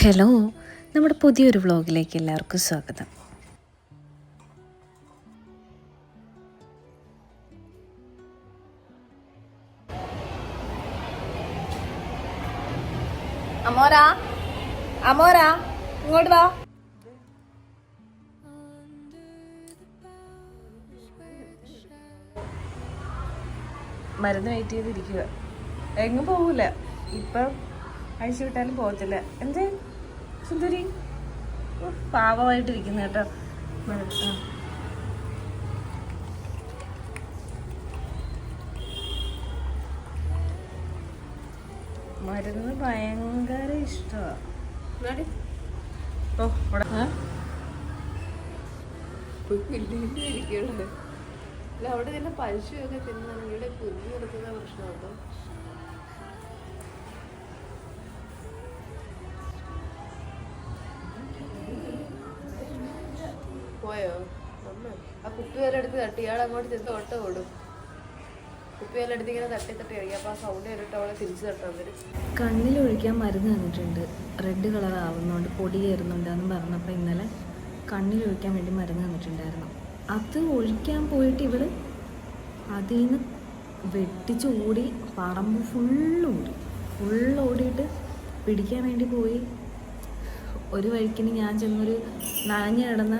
Hello, നമ്മുടെ പുതിയൊരു വ്ളോഗിലേക്ക് എല്ലാവർക്കും സ്വാഗതം. അമോരാ അമോരാ ഇങ്ങോട്ട് വാ. മരുന്ന് വെയിറ്റ് ചെയ്തിരിക്കുക. എങ്ങും പോകൂല. ഇപ്പം അഴിച്ചു വിട്ടാലും പോകത്തില്ല. എന്തേ സുന്ദരി പാവമായിട്ടിരിക്കുന്നു കേട്ടോ. മരുന്ന് ഭയങ്കര ഇഷ്ടമാണ്. അവിടെ തന്നെ പശുവൊക്കെ തിന്നാണ് ഇവിടെ കുഞ്ഞു കൊടുക്കുന്ന പ്രശ്നമുണ്ടോ? പോയോ അമ്മ? ആ കുപ്പിവെല്ലെടുത്ത് തട്ടി ഇയാൾ അങ്ങോട്ട് ചെന്ന് ഒട്ട ഓടും. കുപ്പിവെല്ലെടുത്ത് ഇങ്ങനെ തട്ടി തട്ടി കഴിയും. അപ്പോൾ ആ സൗണ്ട് കേട്ടിട്ട് അവളെ തിരിച്ചു തട്ടാൻ വരും. കണ്ണിലൊഴിക്കാൻ മരുന്ന് തന്നിട്ടുണ്ട്. റെഡ് കളർ ആവുന്നുണ്ട്, പൊടി കയറുന്നുണ്ട് എന്ന് പറഞ്ഞപ്പോൾ ഇന്നലെ കണ്ണിലൊഴിക്കാൻ വേണ്ടി മരുന്ന് തന്നിട്ടുണ്ടായിരുന്നു. അത് ഒഴിക്കാൻ പോയിട്ട് ഇവള് അതിൽ നിന്ന് വെട്ടിച്ച് ഓടി, പറമ്പ് ഫുള്ളോടിയിട്ട് പിടിക്കാൻ വേണ്ടി പോയി. ഒരു വഴിക്കിന് ഞാൻ ചെന്നൊരു നനഞ്ഞു കിടന്ന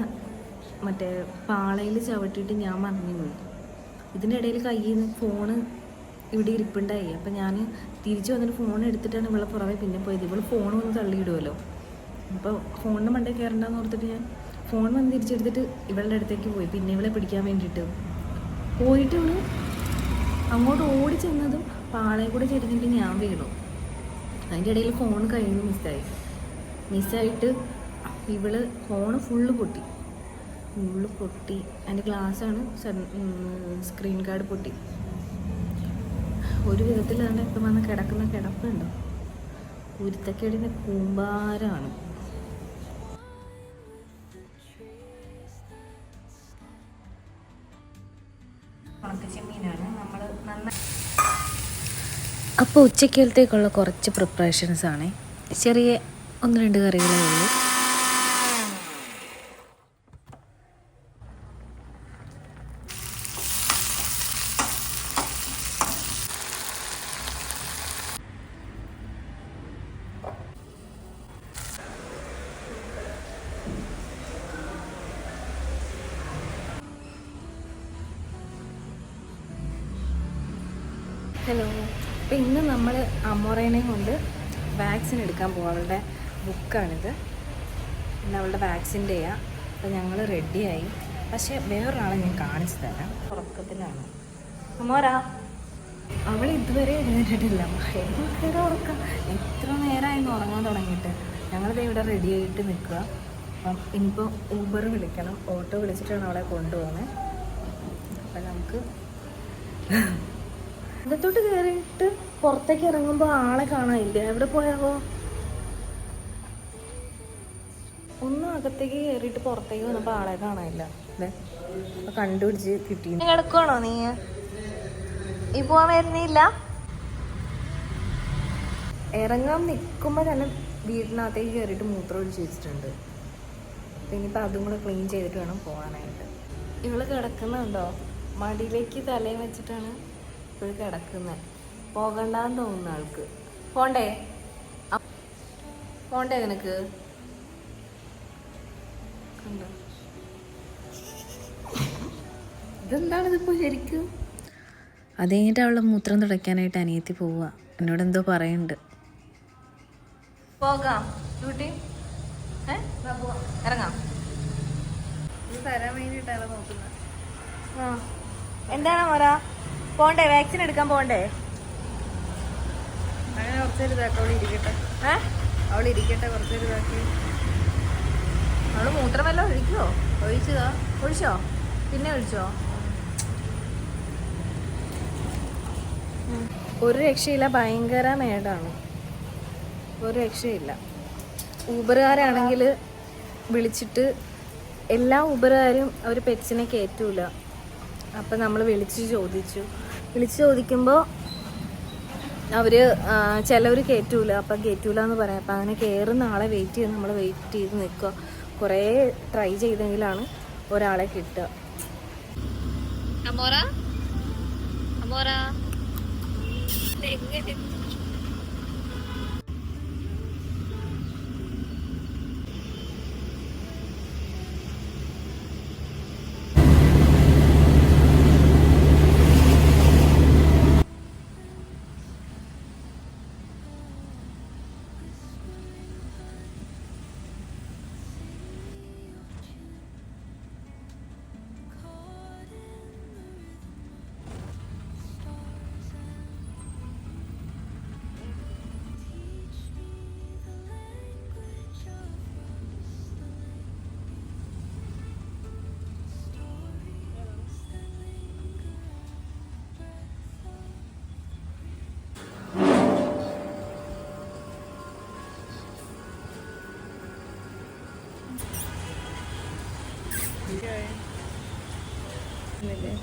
മറ്റേ പാളയിൽ ചവിട്ടിയിട്ട് ഞാൻ മറിഞ്ഞു പോയി. ഇതിൻ്റെ ഇടയിൽ കയ്യിൽ നിന്ന് ഫോണ് ഇവിടെ ഇരിപ്പുണ്ടായി. അപ്പം ഞാൻ തിരിച്ചു വന്നിട്ട് ഫോൺ എടുത്തിട്ടാണ് ഇവളെ പുറമെ പിന്നെ പോയത്. ഇവള് ഫോൺ വന്ന് തള്ളിയിടുമല്ലോ. അപ്പോൾ ഫോണിന് മണ്ടേ കയറണ്ടെന്ന് ഓർത്തിട്ട് ഞാൻ ഫോൺ വന്ന് തിരിച്ചെടുത്തിട്ട് ഇവളുടെ അടുത്തേക്ക് പോയി. പിന്നെ ഇവളെ പിടിക്കാൻ വേണ്ടിയിട്ട് പോയിട്ട് ഇവള് അങ്ങോട്ട് ഓടി ചെന്നതും പാളയെ കൂടെ ചെരിഞ്ഞിട്ട് ഞാൻ വീണു. അതിൻ്റെ ഇടയിൽ ഫോൺ കഴിഞ്ഞ് മിസ്സായിട്ട് ഇവള് ഫോണ് ഫുള്ള് പൊട്ടി. അതിൻ്റെ ഗ്ലാസ്സാണ്, സ്ക്രീൻ ഗാർഡ് പൊട്ടി. ഒരു വിധത്തിൽ തന്നെ ഇപ്പം വന്ന് കിടക്കുന്ന കിടപ്പുണ്ടോ, കുരുത്തക്കേടിൻ്റെ കൂമ്പാരമാണ്. അപ്പോൾ ഉച്ചക്കലത്തേക്കുള്ള കുറച്ച് പ്രിപ്പറേഷൻസാണ്. ചെറിയ 1-2 കറികളേ ഉള്ളൂ. ഹലോ, അപ്പോൾ ഇന്ന് നമ്മൾ അമോറേനെ കൊണ്ട് വാക്സിൻ എടുക്കാൻ പോകും. അവളുടെ ബുക്കാണിത്. ഇന്ന് അവളുടെ വാക്സിൻ്റെ ചെയ്യാം. അപ്പോൾ ഞങ്ങൾ റെഡിയായി. പക്ഷേ വേറൊരാളെ ഞാൻ കാണിച്ചു തരാം. ഉറക്കത്തിലാണ് അമോറ. അവൾ ഇതുവരെ എഴുന്നേറ്റിട്ടില്ല. ഭയങ്കര ഉറക്കം. എത്ര നേരമായിരുന്നു ഉറങ്ങാൻ തുടങ്ങിയിട്ട്. ഞങ്ങളിത് ഇവിടെ റെഡി ആയിട്ട് നിൽക്കുക. അപ്പം ഇനിയിപ്പോൾ ഊബർ വിളിക്കണം. ഓട്ടോ വിളിച്ചിട്ടാണ് അവളെ കൊണ്ടുപോകുന്നത്. അപ്പം നമുക്ക് അകത്തോട്ട് കയറിയിട്ട് പുറത്തേക്ക് ഇറങ്ങുമ്പോൾ ആളെ കാണാനില്ല. എവിടെ പോയാവോ? ഒന്നും അകത്തേക്ക് കയറിയിട്ട് പുറത്തേക്ക് വന്നപ്പോൾ ആളെ കാണാനില്ല. അല്ലേ, അപ്പോൾ കണ്ടുപിടിച്ച് കിട്ടി. കിടക്കുവാണോ നീ? ഈ പോവാൻ വരുന്നില്ല? ഇറങ്ങാൻ നിൽക്കുമ്പോൾ തന്നെ വീടിനകത്തേക്ക് കയറിയിട്ട് മൂത്രം ഒഴിച്ച് വെച്ചിട്ടുണ്ട്. അപ്പം ഇനിയിപ്പോൾ അതും കൂടെ ക്ലീൻ ചെയ്തിട്ട് വേണം പോകാനായിട്ട്. ഇവള് കിടക്കുന്നുണ്ടോ? മടിയിലേക്ക് തലയും വെച്ചിട്ടാണ് ഇപ്പോഴും കിടക്കുന്നത്. പോകണ്ടെന്ന് തോന്നുന്ന ആൾക്ക്. പോണ്ടേ നിനക്ക്? കണ്ടോ, ഇതെന്താണിതിപ്പോൾ ശരിക്കും? അത് കഴിഞ്ഞിട്ട് അവളുടെ മൂത്രം തുടയ്ക്കാനായിട്ട് അനിയത്തി പോവുക. എന്നോട് എന്തോ പറയുന്നുണ്ട്. പോകാം ഡ്യൂട്ടി. ഇറങ്ങാം. ഇത് തരാൻ വേണ്ടിയിട്ടാണ് നോക്കുന്നത്. എന്താണ് മോരാ? പോണ്ടേ? വാക്സിൻ എടുക്കാൻ പോണ്ടേ? അങ്ങനെ കുറച്ചൊരു ഇതാക്കി അവൾ ഇരിക്കട്ടെ. അവൾ ഇരിക്കട്ടെ, കുറച്ചൊരു ഇതാക്കി. അവള് മൂത്രം വല്ലതും ഒഴിക്കുവോ? ഒഴിച്ചതാ? ഒഴിച്ചോ? പിന്നെ ഒഴിച്ചോ? ഒരു രക്ഷയില്ല. ഭയങ്കര മേടാണ്. ഒരു രക്ഷയില്ല. ഊബറുകാരാണെങ്കിൽ വിളിച്ചിട്ട് എല്ലാ ഊബറുകാരും അവർ പെറ്റ്സിനെ കയറ്റൂല. അപ്പം നമ്മൾ വിളിച്ച് ചോദിക്കുമ്പോൾ അവർ ചിലവർ കയറ്റൂല, അപ്പം കയറ്റൂല എന്ന് പറയാം. അപ്പം അങ്ങനെ കയറുന്ന ആളെ വെയിറ്റ് ചെയ്ത് നമ്മൾ വെയിറ്റ് ചെയ്ത് നിൽക്കുക. കുറേ ട്രൈ ചെയ്തെങ്കിലാണ് ഒരാളെ കിട്ടുക.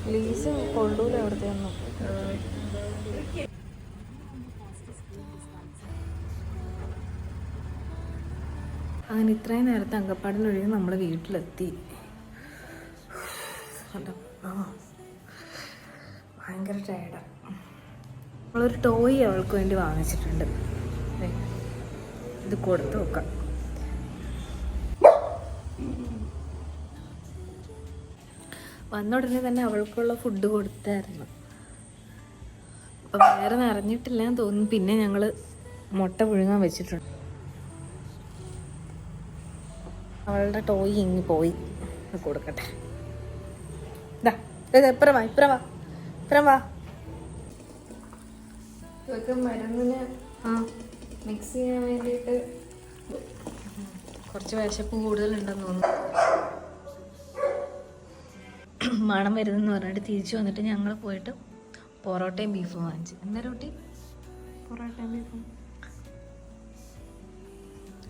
പ്ലീസ് കൊള്ളൂല അവിടുത്തെ ഒന്നും. അങ്ങനെ ഇത്രയും നേരത്തെ അങ്കപ്പാടിലൊഴിഞ്ഞ് നമ്മൾ വീട്ടിലെത്തി. ഭയങ്കര ടയർഡാണ്. നമ്മളൊരു ടോയ് അവൾക്ക് വേണ്ടി വാങ്ങിച്ചിട്ടുണ്ട്. ഇത് കൊടുത്തു നോക്കാം. വന്ന ഉടനെ തന്നെ അവൾക്കുള്ള ഫുഡ് കൊടുത്തായിരുന്നു. അപ്പം വേറെ നിറഞ്ഞിട്ടില്ല എന്ന് തോന്നുന്നു. പിന്നെ ഞങ്ങൾ മുട്ട പുഴുങ്ങാൻ വെച്ചിട്ടുണ്ട്. അവളുടെ ടോയ് ഇങ്ങി പോയി. കൊടുക്കട്ടെ. ഇപ്പുറം വാ. ഇതൊക്കെ മരുന്നിന് മിക്സ് ചെയ്യാൻ വേണ്ടിയിട്ട് കുറച്ച് വിശപ്പ് കൂടുതലുണ്ടെന്ന് തോന്നുന്നു. മണം വരുന്നെന്ന് പറഞ്ഞിട്ട് തിരിച്ചു വന്നിട്ട് ഞങ്ങൾ പോയിട്ട് പൊറോട്ടയും ബീഫും വാങ്ങിച്ചു. എന്താ റോട്ടി? പൊറോട്ടയും ബീഫും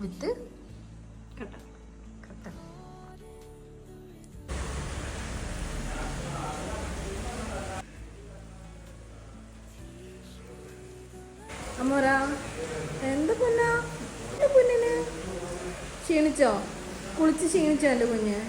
വിത്ത് കട്ട. അമ്മോരാ, എന്താ പൊന്നിന് ക്ഷീണിച്ചോ? കുളിച്ച് ക്ഷീണിച്ചോ എൻ്റെ കുഞ്ഞ്?